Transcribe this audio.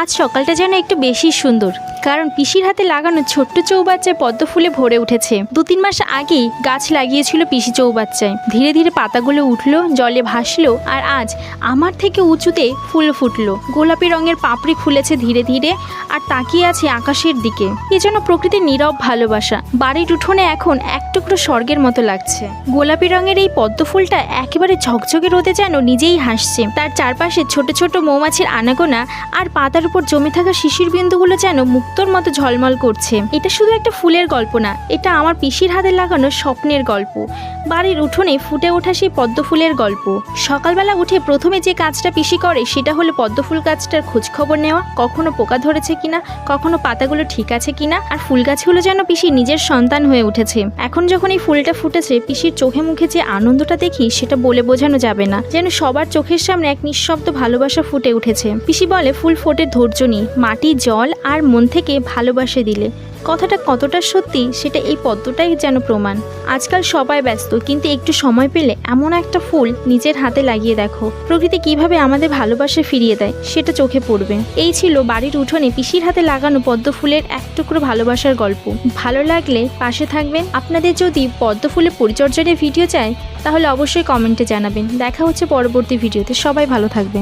আজ সকালটা যেন একটু বেশি সুন্দর, কারণ পিসির হাতে লাগানো ছোট্ট চৌবাচ্চায় পদ্ম ফুলে ভরে উঠেছে। 2-3 মাস আগেই গাছ লাগিয়েছিল পিসি চৌবাচ্চায়। ধীরে ধীরে পাতাগুলো উঠলো, জলে ভাসলো, আর আজ আমার থেকে উঁচুতে ফুল ফুটলো। গোলাপি রঙের পাপড়ি খুলেছে ধীরে ধীরে, আর তাকিয়ে আছে আকাশের দিকে। এ যেন প্রকৃতির নীরব ভালোবাসা। বাড়ির উঠোনে এখন এক টুকরো স্বর্গের মতো লাগছে। গোলাপি রঙের এই পদ্ম ফুলটা একেবারে ঝকঝকে রোদে যেন নিজেই হাসছে। তার চারপাশে ছোট ছোট মৌমাছির আনাগোনা, আর পাতার উপর জমে থাকা শিশির বিন্দুগুলো যেন মুক্তোর মতো ঝলমল করছে। এটা শুধু একটা ফুলের গল্প না, এটা আমার পিসির হাতে লাগানো স্বপ্নের গল্প। বাড়ির উঠোনে ফুটে ওঠা সেই পদ্ম ফুলের গল্প। সকালবেলা উঠে প্রথমে যে কাজটা পিসি করে সেটা হলো পদ্ম ফুল গাছটার খোঁজ খবর নেওয়া, কখনো পোকা ধরেছে কিনা, কখনো পাতাগুলো ঠিক আছে কিনা। আর ফুল গাছগুলো যেন পিসি নিজের সন্তান হয়ে উঠেছে। এখন যখন এই ফুলটা ফুটেছে, পিসির চোখে মুখে যে আনন্দটা দেখি সেটা বলে বোঝানো যাবে না। যেন সবার চোখের সামনে এক নিঃশব্দ ভালোবাসা ফুটে উঠেছে। পিসি বলে ফুল ফোটে ধৈর্য নিয়ে, মাটি, জল আর মন থেকে ভালোবাসা দিলে। কথাটা কতটা সত্যি সেটা এই পদ্মটাই যেন প্রমাণ। আজকাল সবাই ব্যস্ত, কিন্তু একটু সময় পেলে এমন একটা ফুল নিজের হাতে লাগিয়ে দেখো, প্রকৃতি কিভাবে আমাদের ভালোবাসা ফিরিয়ে দেয় সেটা চোখে পড়বে। এই ছিল বাড়ির উঠোনে পিসির হাতে লাগানো পদ্ম ফুলের এক টুকরো ভালোবাসার গল্প। ভালো লাগলে পাশে থাকবেন। আপনাদের যদি পদ্ম ফুলের পরিচর্যার ভিডিও চাই তাহলে অবশ্যই কমেন্টে জানাবেন। দেখা হচ্ছে পরবর্তী ভিডিওতে। সবাই ভালো থাকবেন।